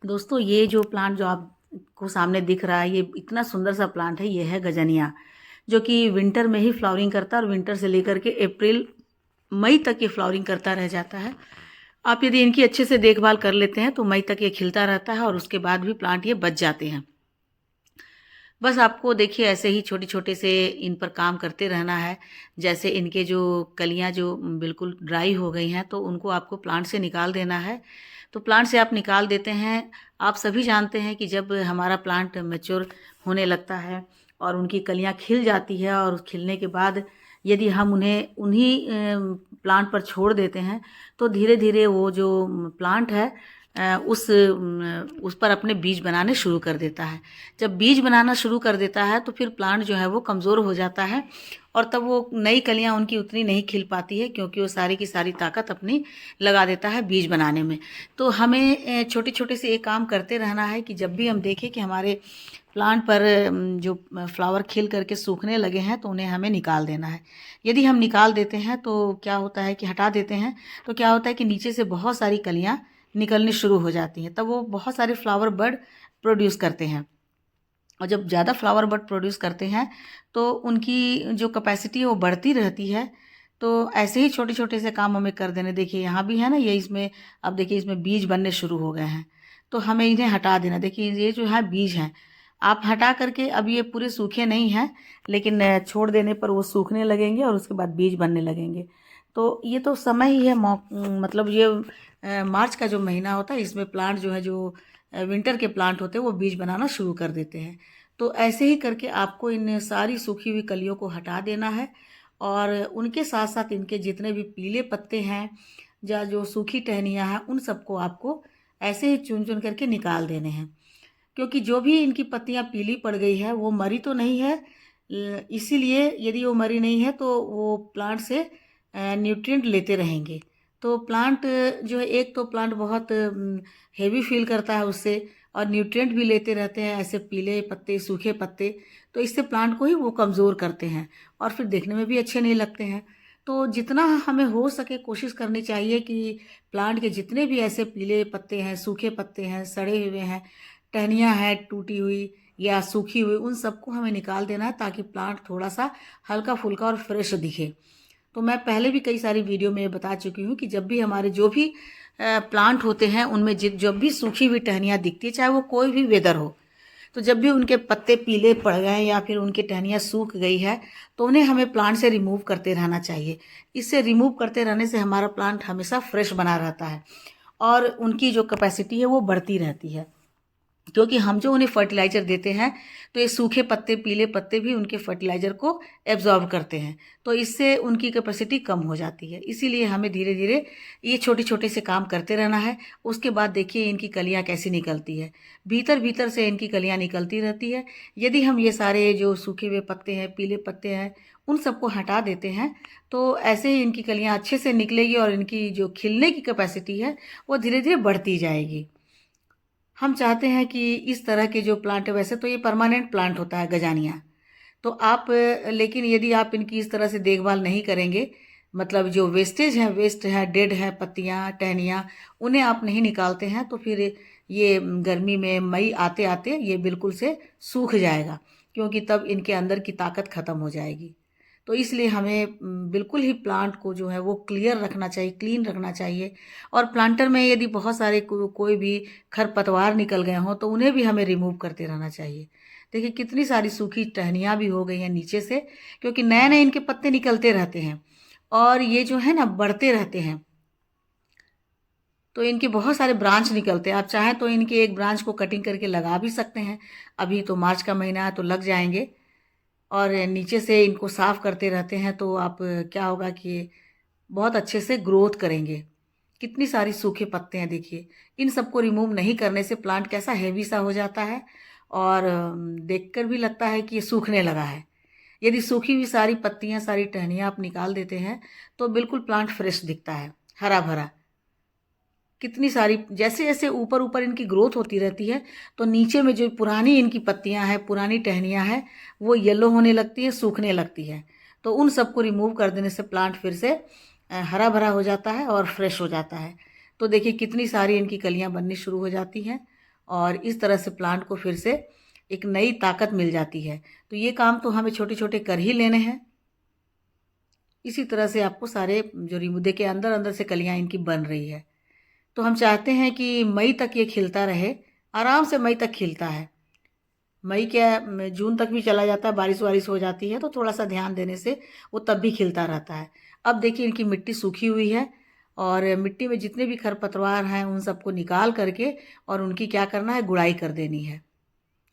दोस्तों, ये जो प्लांट जो आपको सामने दिख रहा है, ये इतना सुंदर सा प्लांट है। ये है गजनिया, जो कि विंटर में ही फ्लावरिंग करता है और विंटर से लेकर के अप्रैल मई तक ये फ्लावरिंग करता रह जाता है। आप यदि इनकी अच्छे से देखभाल कर लेते हैं तो मई तक ये खिलता रहता है और उसके बाद भी प्लांट ये बच जाते हैं। बस आपको देखिए ऐसे ही छोटे-छोटे से इन पर काम करते रहना है। जैसे इनके जो कलियाँ जो बिल्कुल ड्राई हो गई हैं, तो उनको आपको प्लांट से निकाल देना है। तो प्लांट से आप निकाल देते हैं। आप सभी जानते हैं कि जब हमारा प्लांट मैच्योर होने लगता है और उनकी कलियाँ खिल जाती है और उस खिलने के बाद यदि हम उन्हें उन्हीं प्लांट पर छोड़ देते हैं, तो धीरे-धीरे वो जो प्लांट है उस पर अपने बीज बनाने शुरू कर देता है। जब बीज बनाना शुरू कर देता है तो फिर प्लांट जो है वो कमज़ोर हो जाता है और तब वो नई कलियां उनकी उतनी नहीं खिल पाती है, क्योंकि वो सारी की सारी ताकत अपनी लगा देता है बीज बनाने में। तो हमें छोटे छोटे से एक काम करते रहना है कि जब भी हम देखें कि हमारे प्लांट पर जो फ्लावर खिल करके सूखने लगे हैं तो उन्हें हमें निकाल देना है। यदि हम निकाल देते हैं तो क्या होता है कि हटा देते हैं तो क्या होता है कि नीचे से बहुत सारी कलियां निकलनी शुरू हो जाती हैं। तब वो बहुत सारे फ्लावर बड प्रोड्यूस करते हैं और जब ज़्यादा फ्लावर बड प्रोड्यूस करते हैं तो उनकी जो कैपेसिटी है वो बढ़ती रहती है। तो ऐसे ही छोटे छोटे से काम हमें कर देने। देखिए यहाँ भी है ना, ये इसमें अब देखिए इसमें बीज बनने शुरू हो गए हैं, तो हमें इन्हें हटा देना। देखिए ये जो है बीज हैं, आप हटा करके, अब ये पूरे सूखे नहीं हैं लेकिन छोड़ देने पर वो सूखने लगेंगे और उसके बाद बीज बनने लगेंगे। तो ये तो समय ही है, मतलब ये मार्च का जो महीना होता है इसमें प्लांट जो है, जो विंटर के प्लांट होते हैं, वो बीज बनाना शुरू कर देते हैं। तो ऐसे ही करके आपको इन सारी सूखी हुई कलियों को हटा देना है और उनके साथ साथ इनके जितने भी पीले पत्ते हैं या जो सूखी टहनियाँ हैं, उन सबको आपको ऐसे ही चुन चुन करके निकाल देने हैं। क्योंकि जो भी इनकी पत्तियां पीली पड़ गई है वो मरी तो नहीं है। इसीलिए यदि वो मरी नहीं है तो वो प्लांट से न्यूट्रिएंट लेते रहेंगे। तो प्लांट जो है, एक तो प्लांट बहुत हेवी फील करता है उससे, और न्यूट्रिएंट भी लेते रहते हैं ऐसे पीले पत्ते, सूखे पत्ते। तो इससे प्लांट को ही वो कमज़ोर करते हैं और फिर देखने में भी अच्छे नहीं लगते हैं। तो जितना हमें हो सके कोशिश करनी चाहिए कि प्लांट के जितने भी ऐसे पीले पत्ते हैं, सूखे पत्ते हैं, सड़े हुए हैं, टहनियाँ हैं टूटी हुई या सूखी हुई, उन सबको हमें निकाल देना है ताकि प्लांट थोड़ा सा हल्का फुल्का और फ्रेश दिखे। तो मैं पहले भी कई सारी वीडियो में बता चुकी हूँ कि जब भी हमारे जो भी प्लांट होते हैं उनमें जब भी सूखी हुई टहनियाँ दिखती है, चाहे वो कोई भी वेदर हो, तो जब भी उनके पत्ते पीले पड़ गए या फिर उनकी टहनियाँ सूख गई है तो उन्हें हमें प्लांट से रिमूव करते रहना चाहिए। इससे रिमूव करते रहने से हमारा प्लांट हमेशा फ्रेश बना रहता है और उनकी जो कैपेसिटी है वो बढ़ती रहती है। क्योंकि हम जो उन्हें फर्टिलाइज़र देते हैं तो ये सूखे पत्ते, पीले पत्ते भी उनके फर्टिलाइज़र को एब्जॉर्ब करते हैं, तो इससे उनकी कैपेसिटी कम हो जाती है। इसीलिए हमें धीरे धीरे ये छोटे छोटे से काम करते रहना है। उसके बाद देखिए इनकी कलियां कैसी निकलती है, भीतर भीतर से इनकी कलियां निकलती रहती है। यदि हम ये सारे जो सूखे हुए पत्ते हैं, पीले पत्ते हैं, उन सबको हटा देते हैं तो ऐसे ही इनकी कलियां अच्छे से निकलेगी और इनकी जो खिलने की कैपेसिटी है वो धीरे धीरे बढ़ती जाएगी। हम चाहते हैं कि इस तरह के जो प्लांट है, वैसे तो ये परमानेंट प्लांट होता है गजानिया, तो आप लेकिन यदि आप इनकी इस तरह से देखभाल नहीं करेंगे, मतलब जो वेस्टेज है, वेस्ट है, डेड है, पत्तियां, टहनियाँ, उन्हें आप नहीं निकालते हैं तो फिर ये गर्मी में मई आते आते ये बिल्कुल से सूख जाएगा, क्योंकि तब इनके अंदर की ताकत ख़त्म हो जाएगी। तो इसलिए हमें बिल्कुल ही प्लांट को जो है वो क्लियर रखना चाहिए, क्लीन रखना चाहिए। और प्लांटर में यदि बहुत सारे कोई भी खरपतवार निकल गए हों तो उन्हें भी हमें रिमूव करते रहना चाहिए। देखिए कितनी सारी सूखी टहनियाँ भी हो गई हैं नीचे से, क्योंकि नए नए इनके पत्ते निकलते रहते हैं और ये जो है ना बढ़ते रहते हैं, तो इनके बहुत सारे ब्रांच निकलते हैं। आप चाहें तो इनके एक ब्रांच को कटिंग करके लगा भी सकते हैं। अभी तो मार्च का महीना है तो लग जाएंगे। और नीचे से इनको साफ करते रहते हैं तो आप क्या होगा कि बहुत अच्छे से ग्रोथ करेंगे। कितनी सारी सूखे पत्ते हैं देखिए, इन सबको रिमूव नहीं करने से प्लांट कैसा हेवी सा हो जाता है और देखकर भी लगता है कि ये सूखने लगा है। यदि सूखी हुई सारी पत्तियां, सारी टहनियाँ आप निकाल देते हैं तो बिल्कुल प्लांट फ्रेश दिखता है, हरा भरा। कितनी सारी, जैसे जैसे ऊपर ऊपर इनकी ग्रोथ होती रहती है तो नीचे में जो पुरानी इनकी पत्तियां हैं, पुरानी टहनियां हैं, वो येलो होने लगती है, सूखने लगती है। तो उन सबको रिमूव कर देने से प्लांट फिर से हरा भरा हो जाता है और फ्रेश हो जाता है। तो देखिए कितनी सारी इनकी कलियां बननी शुरू हो जाती हैं और इस तरह से प्लांट को फिर से एक नई ताकत मिल जाती है। तो ये काम तो हमें छोटे छोटे कर ही लेने हैं। इसी तरह से आपको सारे जो रिमुदे के अंदर अंदर से कलियां इनकी बन रही है। तो हम चाहते हैं कि मई तक ये खिलता रहे, आराम से मई तक खिलता है। मई क्या जून तक भी चला जाता है, बारिश वारिश हो जाती है तो थोड़ा सा ध्यान देने से वो तब भी खिलता रहता है। अब देखिए इनकी मिट्टी सूखी हुई है और मिट्टी में जितने भी खरपतवार हैं उन सबको निकाल करके और उनकी क्या करना है, गुड़ाई कर देनी है।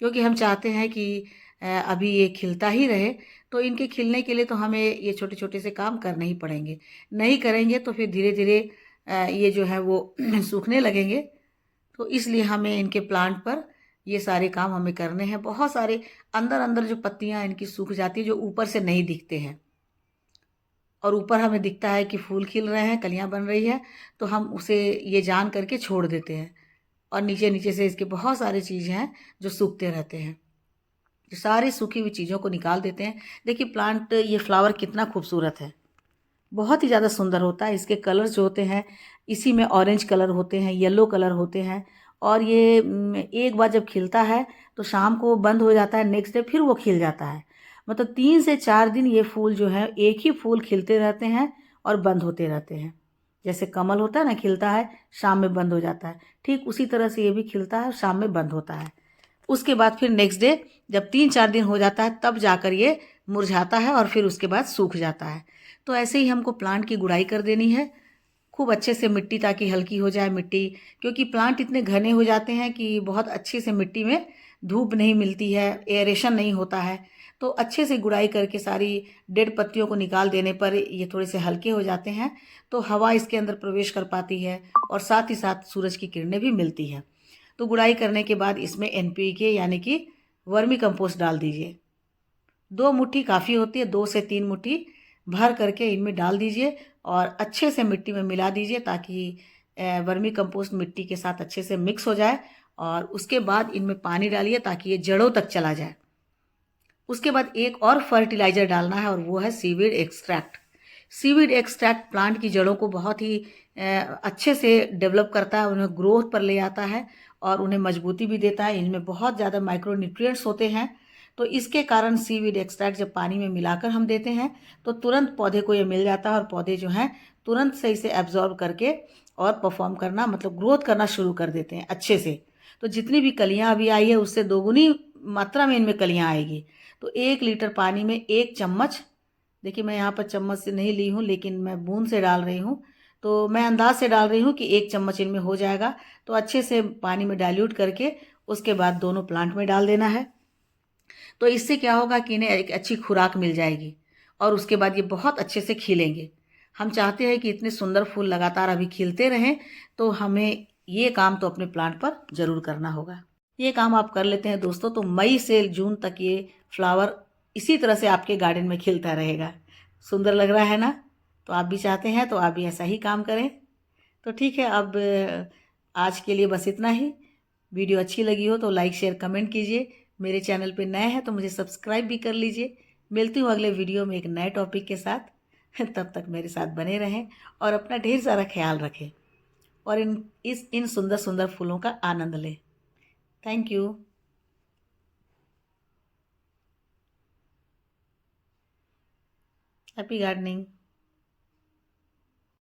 क्योंकि हम चाहते हैं कि अभी ये खिलता ही रहे, तो इनके खिलने के लिए तो हमें ये छोटे छोटे से काम करने ही पड़ेंगे। नहीं करेंगे तो फिर धीरे धीरे ये जो है वो सूखने लगेंगे। तो इसलिए हमें इनके प्लांट पर ये सारे काम हमें करने हैं। बहुत सारे अंदर अंदर जो पत्तियां इनकी सूख जाती है, जो ऊपर से नहीं दिखते हैं, और ऊपर हमें दिखता है कि फूल खिल रहे हैं, कलियां बन रही है, तो हम उसे ये जान करके छोड़ देते हैं। और नीचे नीचे से इसके बहुत सारी चीज़ें हैं जो सूखते रहते हैं, जो सारी सूखी हुई चीज़ों को निकाल देते हैं। देखिए प्लांट, ये फ्लावर कितना खूबसूरत है, बहुत ही ज़्यादा सुंदर होता है। इसके कलर्स जो होते हैं, इसी में ऑरेंज कलर होते हैं, येलो कलर होते हैं। और ये एक बार जब खिलता है तो शाम को बंद हो जाता है, नेक्स्ट डे फिर वो खिल जाता है। मतलब 3 से 4 दिन ये फूल जो है, एक ही फूल खिलते रहते हैं और बंद होते रहते हैं। जैसे कमल होता है ना, खिलता है शाम में बंद हो जाता है, ठीक उसी तरह से ये भी खिलता है, शाम में बंद होता है। उसके बाद फिर नेक्स्ट डे जब 3-4 दिन हो जाता है तब जाकर ये मुरझाता है और फिर उसके बाद सूख जाता है। तो ऐसे ही हमको प्लांट की गुड़ाई कर देनी है खूब अच्छे से, मिट्टी ताकि हल्की हो जाए मिट्टी। क्योंकि प्लांट इतने घने हो जाते हैं कि बहुत अच्छे से मिट्टी में धूप नहीं मिलती है, एयरेशन नहीं होता है। तो अच्छे से गुड़ाई करके सारी डेड पत्तियों को निकाल देने पर ये थोड़े से हल्के हो जाते हैं, तो हवा इसके अंदर प्रवेश कर पाती है और साथ ही साथ सूरज की किरणें भी मिलती है। तो गुड़ाई करने के बाद इसमें NPK यानी कि वर्मी कंपोस्ट डाल दीजिए। 2 मुट्ठी काफ़ी होती है, 2 से 3 मुट्ठी भर करके इनमें डाल दीजिए और अच्छे से मिट्टी में मिला दीजिए ताकि वर्मी कंपोस्ट मिट्टी के साथ अच्छे से मिक्स हो जाए। और उसके बाद इनमें पानी डालिए ताकि ये जड़ों तक चला जाए। उसके बाद एक और फर्टिलाइज़र डालना है और वो है seaweed extract. Seaweed extract plant की जड़ों को बहुत ही अच्छे से डेवलप करता है, उन्हें ग्रोथ पर ले आता है और उन्हें मजबूती भी देता है। इनमें बहुत ज़्यादा माइक्रो न्यूट्रिएंट्स होते हैं, तो इसके कारण सीवीड एक्सट्रैक्ट जब पानी में मिलाकर हम देते हैं तो तुरंत पौधे को ये मिल जाता है और पौधे जो हैं तुरंत से इसे एब्जॉर्ब करके और परफॉर्म करना, मतलब ग्रोथ करना शुरू कर देते हैं अच्छे से। तो जितनी भी कलियाँ अभी आई है उससे दोगुनी मात्रा में इनमें कलियाँ आएगी। तो 1 लीटर पानी में 1 चम्मच, देखिए मैं यहाँ पर चम्मच से नहीं ली हूँ लेकिन मैं बूंद से डाल रही हूँ, तो मैं अंदाज से डाल रही हूँ कि 1 चम्मच इनमें हो जाएगा। तो अच्छे से पानी में डाइल्यूट करके उसके बाद दोनों प्लांट में डाल देना है। तो इससे क्या होगा कि इन्हें एक अच्छी खुराक मिल जाएगी और उसके बाद ये बहुत अच्छे से खिलेंगे। हम चाहते हैं कि इतने सुंदर फूल लगातार अभी खिलते रहें, तो हमें ये काम तो अपने प्लांट पर ज़रूर करना होगा। ये काम आप कर लेते हैं दोस्तों, तो मई से जून तक ये फ्लावर इसी तरह से आपके गार्डन में खिलता रहेगा। सुंदर लग रहा है ना? तो आप भी चाहते हैं तो आप भी ऐसा ही काम करें। तो ठीक है, अब आज के लिए बस इतना ही। वीडियो अच्छी लगी हो तो लाइक शेयर कमेंट कीजिए। मेरे चैनल पे नए हैं तो मुझे सब्सक्राइब भी कर लीजिए। मिलती हूँ अगले वीडियो में एक नए टॉपिक के साथ। तब तक मेरे साथ बने रहें और अपना ढेर सारा ख्याल रखें और इन सुंदर सुंदर फूलों का आनंद लें। Thank you. Happy gardening.